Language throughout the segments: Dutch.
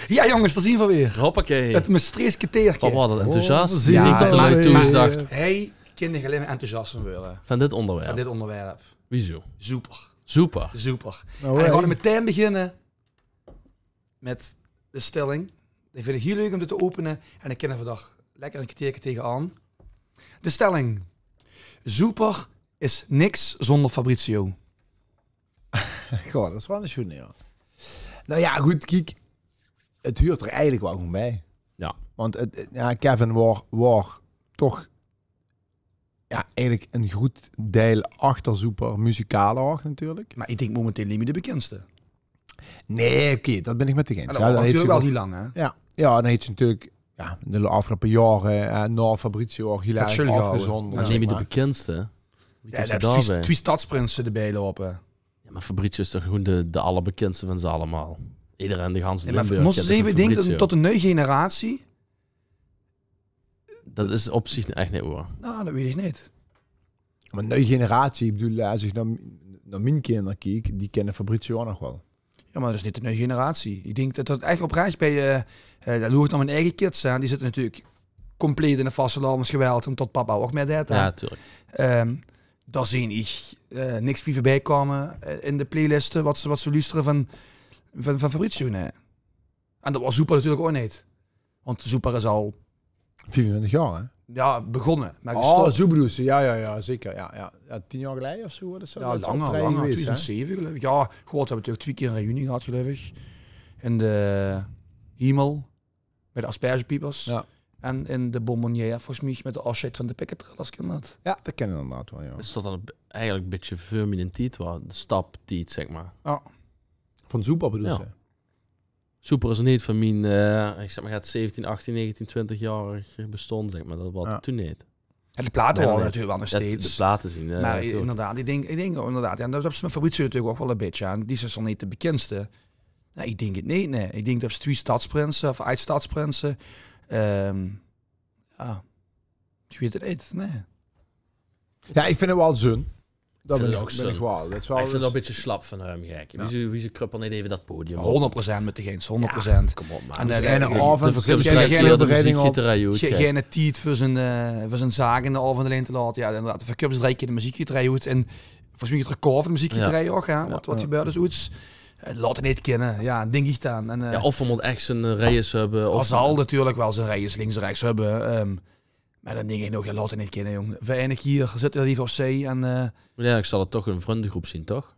Ja jongens, daar zien we weer. Hoppakee. Het Maastrichtse teertje. Wat was dat enthousiast? Ja, Ik denk dat de lui toen eens dacht Hey, kinderen alleen maar enthousiast van worden. van dit onderwerp. Van dit onderwerp. Wieso? Super. Super. Super. Nou, En we gaan meteen beginnen met de stelling. Ik vind het heel leuk om dit te openen. En ik ken er vandaag lekker een kwartiertje tegenaan. De stelling. Super is niks zonder Fabrizio. Goh, dat is wel een schoen, ja. Nou ja, goed, kijk. Het huurt er eigenlijk wel goed bij. Ja. Want Kevin was toch eigenlijk een goed deel achter super muzikale acht natuurlijk. Maar ik denk momenteel niet meer de bekendste. Nee, oké, dat ben ik met de eens. En dat was natuurlijk wel heel lang, hè? Ja, dan heet ze natuurlijk de afgelopen jaren na Fabrizio ook heel Het erg zullen gehouden. afgezonderd. Maar neem je de bekendste? Wie Ja, komt dat er is daarbij? twee stadsprinsen erbij lopen. Ja, maar Fabrizio is toch gewoon de allerbekendste van ze allemaal. Iedereen de ganse Ja, maar Limburg moesten ze kent even Fabrizio. denken tot een nieuwe generatie? Dat is op zich echt niet hoor. Nou, dat weet ik niet. Maar een nieuwe generatie, ik bedoel, als ik naar mijn kinderen kijk, die kennen Fabrizio ook nog wel. Ja, maar dat is niet de nieuwe generatie. Ik denk dat echt oprecht bij... dat loert naar mijn eigen kids aan. Die zitten natuurlijk compleet in de vaste geweld. Tot papa ook met dat. Ja, tuurlijk. Daar zie ik niks meer voorbij komen in de playlisten wat ze luisteren van Fabrizio. Nee. En dat was Super natuurlijk ook niet. Want Super is al 24 jaar, hè? begonnen. Maar Oh, gestopt. zo bedoel je. Ja, zeker. Ja, 10 jaar geleden of zo. Dat is Ja, dat is al langer, vrij langer. geweest, hè? 2007 geloof ik. Ja, goed, we hebben natuurlijk 2 keer een reunie gehad geloof ik. In de Himmel, bij de Aspergepiepers. Ja. En in de Bonbonnière, volgens mij, met de afscheid van de Pikketrillers. Dat. Ja, dat kennen we inderdaad wel, ja. Het is tot dan eigenlijk een beetje veel in tijd, de staptijd, zeg maar. Ja. Van Zoepa bedoel Ja. ze? Super is niet van mijn, ik zeg maar, het 17, 18, 19, 20-jarig bestond, zeg maar. Dat was het toen niet. En de platen Nee, waren nee. natuurlijk wel nog steeds. De platen zien. Maar natuurlijk. inderdaad, ik denk inderdaad, ja, en dat is met Fabrizio natuurlijk ook wel een beetje aan. Die is al niet de bekendste. Nou, ik denk het niet, nee. Ik denk dat ze 2 stadsprinsen of uit-stadsprinsen. Ja, ik weet het niet, nee. Ja, ik vind het wel zin. Dat vind ben het ik, ook ben ik zin. wel. Dat is wel Maar ik vind het dus- wel een beetje slap van hem, gek. Ja. Wie ze kruppel niet even dat podium op? 100% met de Gens, 100%. Kom op, man. En, Dat is en echt- avond de geen verkeersbereiding op. Geen tijd voor zijn zagen in de avond alleen te laten. Ja, inderdaad, de verkubs 3 keer de muziekgieterij uit. En volgens mij het record van de muziekgieterij ook, hè. Wat gebeurt is iets. Laat het niet kennen, ja, denk ik dan. En, Ja, of we moeten echt zijn reyes hebben. Of Als zal natuurlijk wel zijn rijden links en rechts hebben. Maar dan denk ik nog, laat het niet kennen, jongen. Verenigd hier, zitten er liever op zee. En ja, ik zal het toch een vriendengroep zien, toch?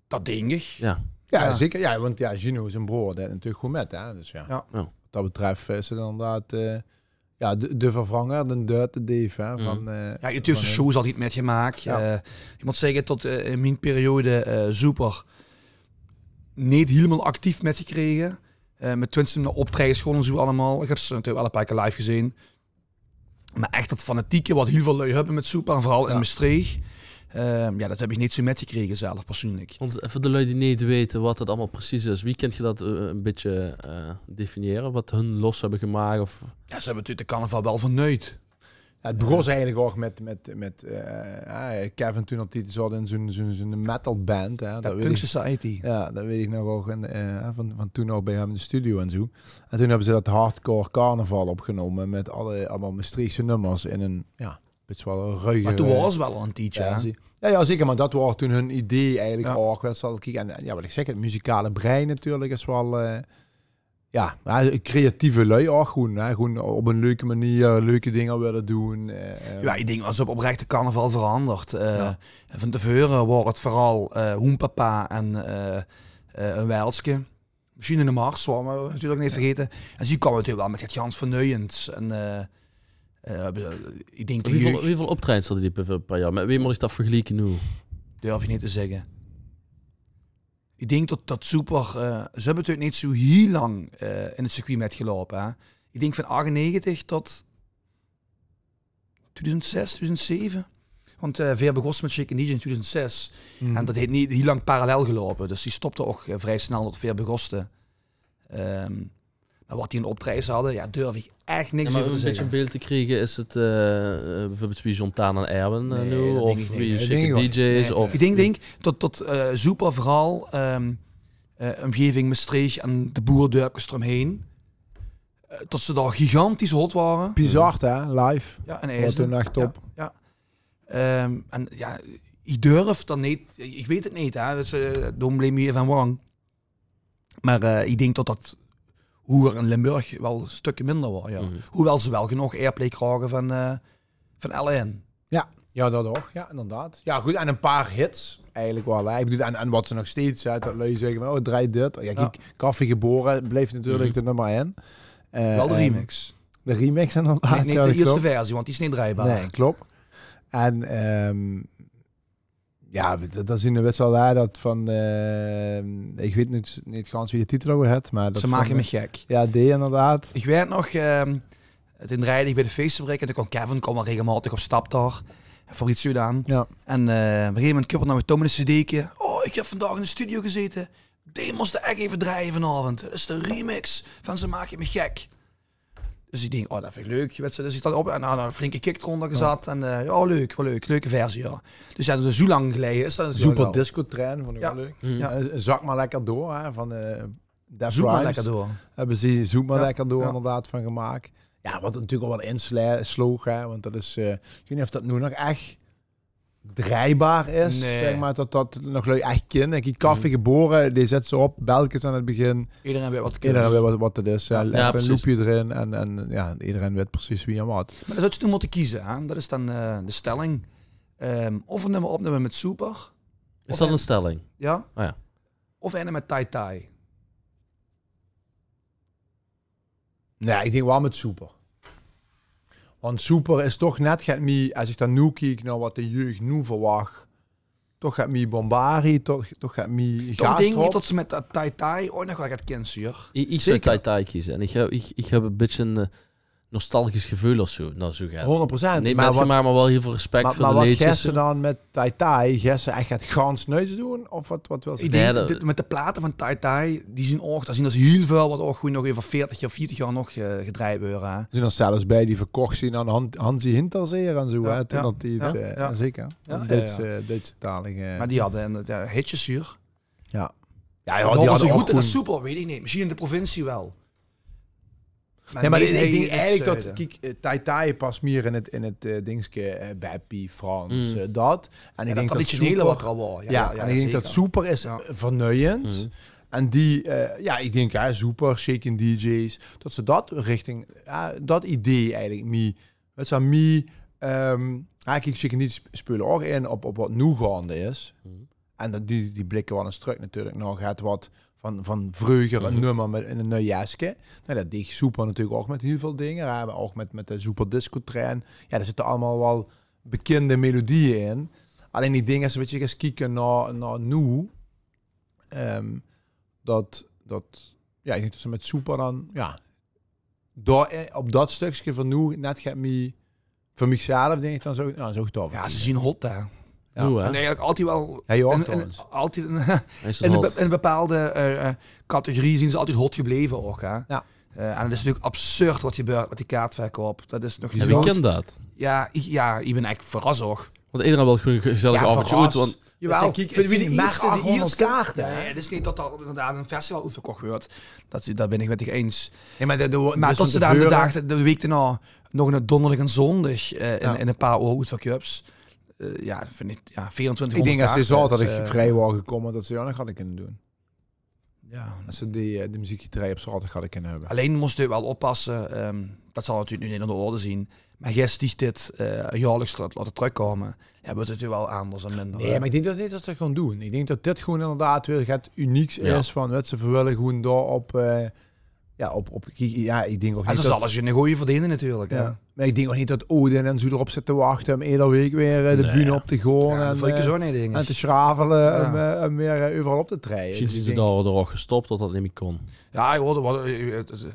dat denk ik. Ja. Ja, zeker. Ja, want Gino is een broer, dat natuurlijk goed met, hè. Dus ja. Ja. Wat dat betreft is het inderdaad... de vervanger, de Dirty Dave, hè. Van, Ja, je tussen shows altijd met gemaakt. Ja. Ik moet zeggen, tot in mijn periode Super niet helemaal actief met gekregen. Met tenminste optredens gewoon en zo allemaal. Ik heb ze natuurlijk wel een paar keer live gezien. Maar echt dat fanatieke wat heel veel lui hebben met Super. En vooral in Maastricht. Dat heb ik niet zo met gekregen zelf, persoonlijk. Want voor de lui die niet weten wat het allemaal precies is, wie kent je dat een beetje definiëren? Wat hun los hebben gemaakt? Of... Ja, ze hebben natuurlijk de carnaval wel verneuid. Ja, het begon eigenlijk ook met Kevin toen op die zat in zo'n metal band. Hè, Dat weet Punk ik. Society. Ja, dat weet ik nog ook van toen ook bij hem in de studio en zo. En toen hebben ze dat hardcore carnaval opgenomen met allemaal Maastrichtse nummers in een beetje wel een ruige... Maar toen was wel al een tijdje. Ja, zeker, maar dat was toen hun idee eigenlijk Ja. ook. En ja, wat ik zeg, het muzikale brein natuurlijk is wel... creatieve lui ook gewoon. Hè? Gewoon op een leuke manier leuke dingen willen doen. Ja, ik denk als op oprechte carnaval veranderd. Van tevoren wordt het vooral Hoenpapa en een Wijlske. Misschien in de Mars, wat we natuurlijk niet vergeten. En ze komen natuurlijk wel met het Jans Verneuiend. En ik denk de jeugd, Hoeveel optredens hadden die per jaar? Met wie moet ik dat vergelijken nu? durf je niet te zeggen. Ik denk dat Super... ze hebben natuurlijk niet zo heel lang in het circuit metgelopen. Hè. Ik denk van 98 tot 2006, 2007. Want Veer begon met Chicken DJ in 2006. En dat heeft niet heel lang parallel gelopen. Dus die stopte ook vrij snel tot Veer begoste. Maar wat die een optredens hadden, ja, durf ik echt niks Maar over om te een beetje zeggen. een beeld te krijgen, is het bijvoorbeeld wie Jontaan en Erwin Nee, nu? dat Of denk ik wie niet. Chicken Dat denk ik DJ's? Nee, Of ik denk tot Super vooral omgeving Maastricht en de boerdorpjes eromheen. Tot ze daar gigantisch hot waren. Bizar, hè? Live. Ja, en Wat IJsden. toen echt top. Ja. En ja, ik durf dan niet. Ik weet het niet, hè. Dus, don't blame me van wrong. Maar ik denk dat Hoer in Limburg wel een stukje minder was, ja. Hoewel ze wel genoeg airplay krijgen van LN. Ja, dat ook. Ja, inderdaad. Ja, goed. En een paar hits eigenlijk wel. Hè. Ik bedoel, en wat ze nog steeds uit dat lui zeggen, het draait dit. Ja, kijk, Koffie Geboren bleef natuurlijk de nummer 1. Wel de remix. De remix inderdaad. Nee, de eerste versie, want die is niet draaibaar. Nee, klopt. En dat zien we best wel daar dat van... ik weet niet gans wie de titel over had, maar... Dat ze maken me gek. Ja, die inderdaad. Ik weet nog, toen draaide ik bij de feestfabriek en toen kwam Kevin kwam regelmatig op stap daar. Voor iets gedaan. Ja. En op een gegeven moment kuppelde naar Tom in een cd'tje. Oh, ik heb vandaag in de studio gezeten. Die moest echt even draaien vanavond. Dat is de remix van Ze Maken Me Gek. Dus ik denk, oh, dat vind ik leuk. Dus ik sta op en een flinke kick eronder gezet. En ja, leuk, wel leuk. Leuke versie, ja. Dus ja, dus zo lang geleden is dat Super disco trein, vond ik wel leuk. Ja. Zak maar lekker door, hè, van Zoek maar lekker door. Hebben ze Zoek maar lekker door Ja. inderdaad van gemaakt. Ja, wat natuurlijk al wel insloog, hè, want dat is... ik weet niet of dat nu nog echt draaibaar is, Nee. zeg maar, dat nog lui echt kind. Ik Koffie Geboren, die zet ze op, belkens aan het begin. Iedereen weet wat het Iedereen weet wat het is. Ja, Even een precies. loopje erin en ja, iedereen weet precies wie en wat. Maar dat zou je toen moeten kiezen. Hè? Dat is dan de stelling. Of een nummer opnemen met Super. Is dat een stelling? Ja? Oh ja. Of een met Tai Tai. Nee, ik denk wel met Super. Want Super is toch net, als ik dan nu kijk naar wat de jeugd nu verwacht, toch gaat me Bombari, toch gaat me Toch denk ik Gaastrop. dat ze met dat Tai Tai ooit nog wel gaat kiezen, hoor. Ik zou Zeker. Tai Tai kiezen. En ik heb een beetje een nostalgisch gevoel of zo. Nou, zo gaat 100%. Nee, maar maar wel heel veel respect voor maar de wat liedjes. Gesse dan met Tai Tai? Gesse echt gaat gans nuits doen? Of wat wil ze? Ik Nee, denk, dat- met de platen van Tai Tai, die zien ook, daar zien dat heel veel wat ook gewoon nog even 40 of 40 jaar nog gedraaid worden. Hè. Er zijn er zelfs bij die verkocht zien aan Hansi Hinterzeer en zo. Ja, Hè, toen ja, dat die het, ja, ja. zeker. Ja, Duitsstalige. Maar die hadden hitjes hier. Ja, Ja, die was hadden goed, ook dat is gewoon- super, weet ik niet. Misschien in de provincie wel. Ja, maar nee, ik nee, denk het eigenlijk dat zuiden. kijk, Tai Tai past meer in het dingske Beppie, Frans, dat. En Ja, ik dat denk dat traditionele Super, wat er al was. ja, en ik denk dat Super is Ja. vernieuwend. En die, ik denk Super, Shaken DJ's, dat ze dat richting, dat idee eigenlijk, kijk, Shaken DJ's spelen ook in op wat nu gaande is. En dat die blikken wel eens terug natuurlijk nog, het wat van vroeger een nummer met in een nieuw jasje. Nou, dat deed Super natuurlijk ook met heel veel dingen. Hè. Ook met de Super Disco Trein. Ja, daar zitten allemaal wel bekende melodieën in. Alleen die dingen, als je een beetje gaat kijken naar nu, ik denk dat ze met Super dan, op dat stukje van nu net gaat me, voor mezelf denk ik dan zo tof. Ja, ze zien hot daar. Ja. Hoe, hè? En eigenlijk altijd wel... Ja, je ook in- trouwens. altijd Hij is in hot. een bepaalde categorie zien ze altijd hot gebleven ook. Hè? Ja. En het is natuurlijk absurd wat gebeurt met die kaartverkoop. Dat is nog En wie zo... kent dat? Ja, ik ben echt verrast ook. Want iedereen wil gewoon een gezellig avondje uit. Want Jawel, kijk, voor het zijn maar 800 kaarten, Ja, hè? het is niet dat er inderdaad een festival uitverkocht wordt. Daar ben ik met je eens. Nee, maar Maar tot ze daar de week daarna nog een donderdag en zondag in een paar uur uitverkoopt. Vind ik 2400 Ik denk als ze kaarten, zaterdag dus, vrij waren gekomen, dat ze dat nog hadden kunnen doen. ja. Als ze de muziekgetrij op zaterdag hadden kunnen hebben. Alleen moest je wel oppassen. Dat zal natuurlijk nu niet aan de orde zien. Maar gisteren dit jaarlijks laten terugkomen. Ja, wordt het natuurlijk wel anders en minder. Nee, maar ik denk dat dit dat ze gaan doen. Ik denk dat dit gewoon inderdaad weer het unieks Ja. is van wat ze willen gewoon daar op. Ik denk ook En niet ze zal als je een goeie verdienen natuurlijk. Hè. Ja. Maar ik denk ook niet dat Odin en zo erop zitten te wachten om iedere week weer de Nee. bühne op te gaan Ja, dat vind ik zo niet, denk en ik. te schravelen Ja. om weer overal op te treden. misschien Dus is ik ze denk- daar ook gestopt dat dat niet meer kon. Ja, ik hoorde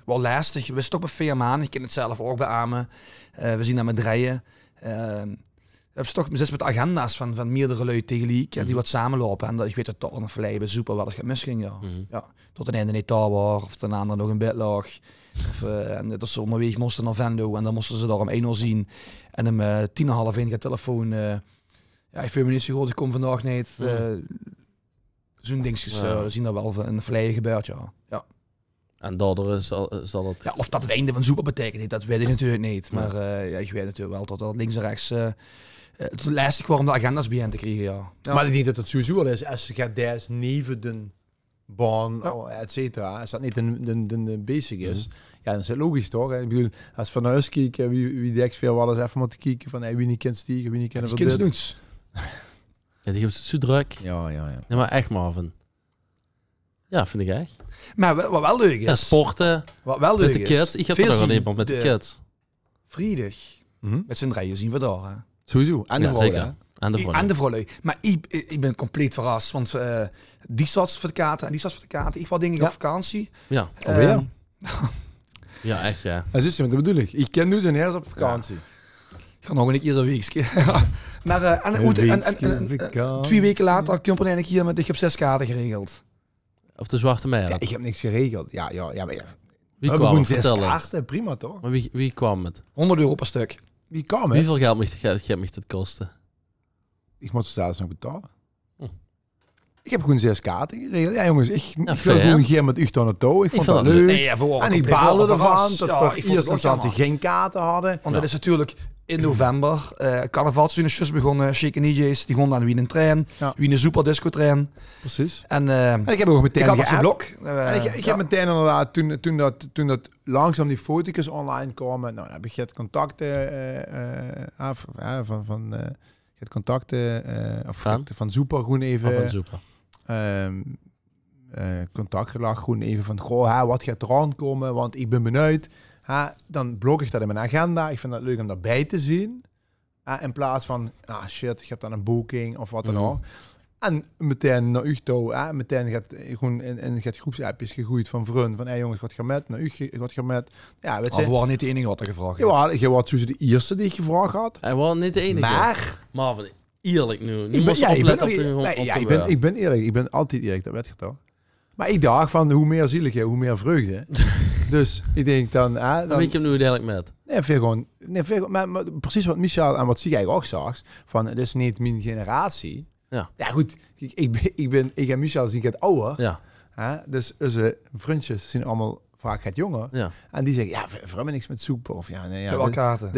wel lastig. We zijn toch bij Veermaan. Ik ken het zelf ook beamen. We zien dat met rijden. We hebben toch met de agenda's van meerdere lui tegelijk die wat samenlopen. En dat, ik weet dat toch nog verleden super wel eens gaat misging. Ja. Ja, tot een einde niet daar was. Of ten andere nog een bed lag. En dat ze onderweg moesten naar Vendo. En dan moesten ze daar om 1 uur zien. En om 10:30 gaat telefoon. Ik vind me niet zo goed. Ik kom vandaag niet. zo'n dingetjes Ja. we zien dat wel in de verleden gebeurd, ja. En daardoor zal het... Ja, of dat het einde van Super betekent, dat weet ik natuurlijk niet. Maar ik weet natuurlijk wel dat links en rechts het lastig wordt om de agendas bij hen te krijgen, ja. Maar ik denk dat het sowieso wel is, als je gaat daar neven de baan, et cetera, als dat niet de basic is, ja, dan is het logisch toch? Ik bedoel, als van huis kijken, wie denkt veel wel eens even maar te kijken van, wie niet kent stiegen, wie niet kent Het kind doen. Ja, die heeft het zo druk. Ja. Nee, maar echt, Marvin. Ja, vind ik echt. Maar wat wel leuk is... Ja, sporten, Wat wel leuk met de is... kids. Ik heb er nog veel wel zien een met de de kids. Vrijdag. Met z'n drieën zien we daar, hè. Sowieso. En de Ja, vrouw, zeker. hè? En de vrouw. En de vrouwen. Maar ik ben compleet verrast, want die certificaten en die certificaten, ik was denk ik op vakantie. Ja. Alweer? Ja, echt, ja. Dat is het, dat bedoel ik. Ik ken nu zijn herfst op vakantie. Ik ga nog een keer een weekje. Maar en 2 weken later kun ik hier met ik heb 6 kaarten geregeld. Op de Zwarte Meer. Ja, ik heb niks geregeld. Ja, maar ja. Wie We kwam hebben het? gewoon 6 Vertel het. kaarten, prima toch? Maar wie kwam het? €100 per stuk. Wie kwam hè? Hoeveel geld mag dat kosten? Ik moet de status nog betalen. Hm. Ik heb gewoon 6 kaarten geregeld. Ja jongens, ik wil fair. gewoon een keer met u aan het touw. Ik vond vind dat dat leuk. Nee, ja, En ik baalde ervan dat voor eerst instantie geen kaarten hadden. Want dat is natuurlijk in november. Carnavalseizoen is begonnen. Chique DJ's, die gaan dan wie een trein. Ja. Wie een super disco trein. Precies. En En ik heb ook meteen ik had op zijn geappt. blok. En ik heb meteen inderdaad, toen dat langzaam die foto's online kwamen, nou, dan heb ik het contacten het contacten van Super gewoon even Van Super. contact gelag, gewoon even van goh, wat gaat er aankomen, want ik ben benieuwd. Dan blok ik dat in mijn agenda. Ik vind dat leuk om daarbij te zien. In plaats van, shit, je hebt dan een boeking of wat dan ook. En meteen naar u toe, meteen gaat gewoon in het groepsappjes gegroeid van vrienden. Van, jongens, wat gaat met? Naar u gaat met. Ja, weet je. Of waren niet de enige wat er gevraagd is. Ja, je was sowieso de eerste die ik gevraagd had. Hij was niet de enige. Maar Marvin, eerlijk nu. Nu ik moest je opletten op de ik ben eerlijk. Ik ben altijd eerlijk, dat weet je toch. Maar ik dacht van, hoe meer zieligheid, hoe meer vreugde. Dus ik denk dan... Dan weet je hem nu uiteindelijk met. Maar precies wat Michel en wat Sieg eigenlijk ook zag, van het is niet mijn generatie. Ja goed, ik en Michel zien het ouder. Ja. Dus onze vriendjes zijn allemaal vaak het jonger. Ja. En die zeggen, ja, we hebben niks met soep. Of ja, nee, Ik heb wel kaarten.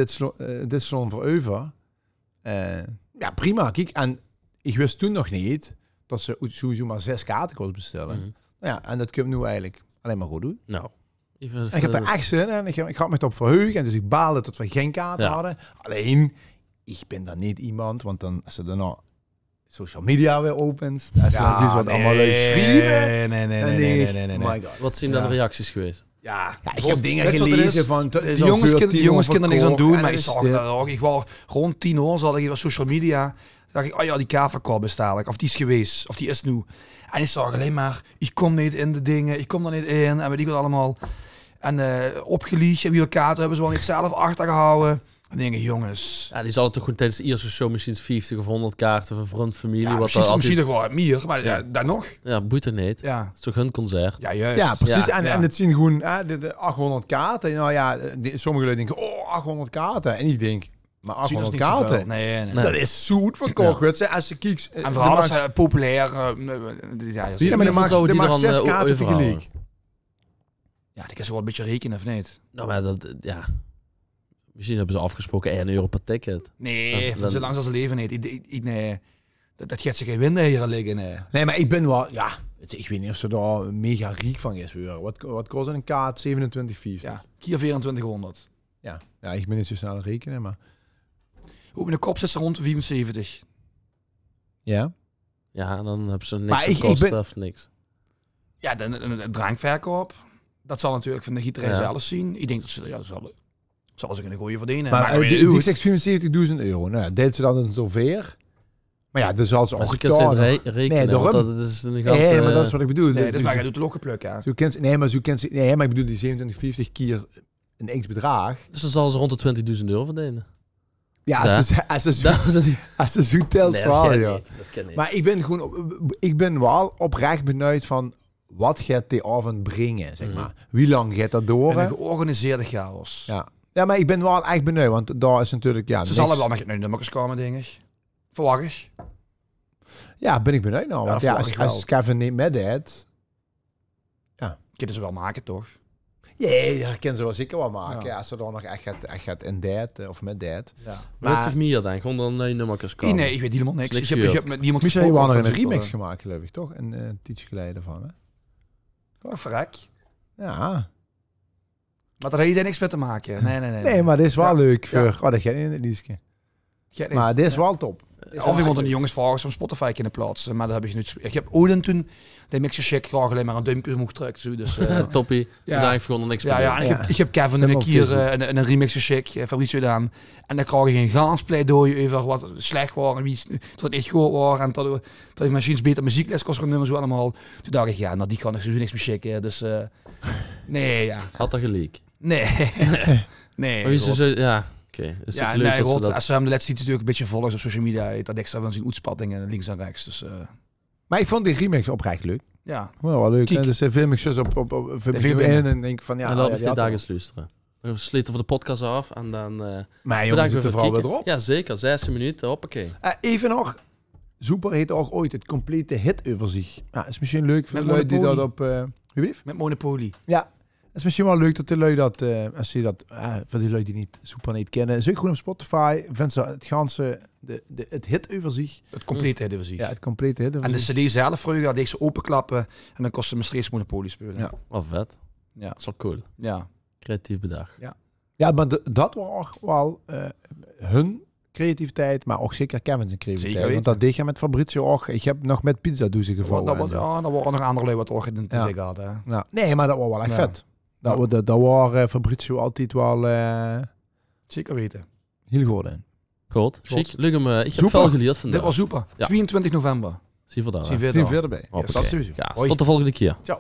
dit slon voor over. Ja, prima. Kijk, en ik wist toen nog niet dat ze sowieso maar 6 kaarten konden bestellen. Mhm. Ja, en dat kun je nu eigenlijk alleen maar goed doen. Nou. En ik heb er echt zin in en ik had me erop verheugd. En dus ik baalde dat we geen kaarten hadden. Alleen, ik ben dan niet iemand, want dan als ze dan nou social media weer opent, dan is het wat allemaal leuk schrijven. Nee. My God. Wat zijn dan de reacties geweest? Ja, ik heb dingen gelezen van... De jongens kunnen niks aan doen, maar ik zag dat ook. Ik was rond 10 uur, zat ik op social media. Dacht ik, oh ja, die kaverkop is dadelijk. Of die is geweest, of die is nu. En ik zag alleen maar, ik kom niet in de dingen, ik kom er niet in. En weet ik wat allemaal. En opgelicht, en wie kaarten hebben ze wel niet zelf achtergehouden. En denk ik, jongens. Ja, die zal het toch gewoon tijdens de eerste show misschien 50 of 100 kaarten van vriend, familie. Ja, wat misschien nog wel meer, maar dan nog. Ja, boeit er niet. Ja. Het is toch hun concert? Ja, juist. Ja, precies. Ja. En het zien gewoon de 800 kaarten. Nou ja, sommige mensen denken, 800 kaarten. En ik denk, maar 800 kaarten? Nee. Dat is zoet verkocht. Weet je, als je kijkt... En vooral als populair... Ja, maar zou er die mag dan 6 kaarten overhalen? tegelijk. Ja, die kan ze wel een beetje rekenen, of niet? Nou, maar dat, ja. Misschien hebben ze afgesproken €1 per ticket. Nee, Dan- van zolang ze leven niet. Nee, dat gaat ze geen winnen hier liggen. Nee. Nee, maar ik ben wel... Ja, ik weet niet of ze daar mega riek van is. Wat kost een kaart? 27,50. Ja, hier 2400. Ja, ik ben niet zo snel aan het rekenen, maar... Hoe in de kop zit ze rond de 75. Ja. Ja, en dan hebben ze niks Maar ik gekost ben- of niks. Ja, de drankverkoop. Dat zal natuurlijk van de gieterij zelf zien. Ik denk dat ze... Ja, dat zal ze kunnen gooien verdienen. Maar weet die je, zegt €75.000. Nou ja, deed ze dan een zover. Maar ja, dus als ze Maar ook ze kunnen ze betalen. het rekenen, daarom. want dat is een ganse... Nee, maar dat is wat ik bedoel. Nee, dat Dus is waar je doet de lokkenpluk, ja. zo kent ze, nee, maar ik bedoel die 27,50 keer een x-bedrag. Dus dan zal ze rond de €20.000 verdienen. Ja, Ja. als ze zo telt, Nee, zwaar, dat kan ja. niet. Dat kan niet. Maar ik ben wel oprecht benieuwd van wat gaat die avond brengen, zeg maar. Wie lang gaat dat door? Een georganiseerde chaos. Ja, maar ik ben wel echt benieuwd, want daar is natuurlijk... Ja, Ze zullen wel met nummers komen, denk ik. Verwacht ik. Ja, ben ik benieuwd nou. Want dat ja, verwacht ik als Kevin niet met deed... Kunnen ze wel maken, toch? Ja, dat kunnen ze wel zeker wel maken. Ja. Ja, als ze dan nog echt gaat in deed of met deed. Ja. Weet zich meer dan, gewoon dan nee nummertjes komen. Nee, ik weet helemaal niks. Niks Ik heb gehoord. met niemand Misschien gesproken. wel nog over een remix Super, gemaakt, geloof ik, toch? Een tijdje geleden van, hè? Oh, verrek. Ja. Maar daar heeft hij niks mee te maken. Nee. Nee, maar dit is wel Ja. leuk voor... Ja. Oh, dat gaat in het liedje. Jij- Maar dit is ja. wel top. Of iemand aan de jongens vragen om Spotify kunnen plaatsen. Maar dat heb je niet. Ik heb Odin toen, die mixje check graag alleen maar een duimpje omhoog drukken. Zo, dus, Toppie. ja. Daar heeft gewoon er niks ja, mee ja, en doen. ik heb Kevin Zet een hem op keer Facebook. een remix check, Fabricio gedaan. En dan krijg je een gaans pleidooi over wat slecht was en wie tot het echt goed was. En dat ik machines beter muziekles kost gaan nummer zo allemaal. Toen dacht ik, ja, nou die kan ik sowieso niks meer checken. Dus nee, ja. Had dat gelijk. Nee. Nee. Maar wie ze rot. zo, ja, oké. Is Ja, het leuk nee, dat ze rot. dat... Als ze hem de laatste tijd natuurlijk een beetje volgt op social media, dat ik van zien uitspattingen links en rechts. Dus Maar ik vond die remix oprecht leuk. ja. Wel leuk. Kijk. En dus film ik zo op film veel ik binnen. in en denk van ja, en dan ja, is die dit had daar al. eens luisteren. We sluiten voor de podcast af en dan Maar bedankt jongens, voor zit er het vooral weer kijken. erop. Ja, zeker. 16 minuten, hoppakee. Even nog. Super heet ook ooit het complete hitoverzicht. Ja, is misschien leuk voor Met de lui die dat Monopoly. op... Wie blieft? Met Monopoly. Ja. Het is misschien wel leuk dat de lui dat, als je dat, voor die lui die niet Super niet kennen, zoek gewoon op Spotify, vindt ze het ganse, het hitoverzicht. Het complete hitoverzicht. Ja, het complete En de hitoverzicht. CD zelf vroeger had ik ze openklappen en dan kostte me steeds Monopoly spelen. Ja. Wel vet. Ja. Dat is wel cool. Ja. Creatief bedacht. Ja, maar dat was ook wel hun creativiteit, maar ook zeker Kevin's creativiteit. Zeker Want weten. dat deed je met Fabrizio ook. Ik heb nog met pizza douchen gevallen. Dat waren nog andere lui wat ook in te Ja. zeggen hadden. hè. Nou, nee, maar dat was wel echt Ja. vet. Dat, Ja. dat was Fabrizio altijd wel Zeker weten. heel goed in. Goed. Goed. Chic. Leuk hem. Ik heb Super. veel geleerd vandaag. Dit was super. Ja. 22 november. Zie je voor daar. Zien hè? we Zien daar. we verder bij. Hoppakee. dat sowieso. Ja, Hoi. tot de volgende keer. Ciao.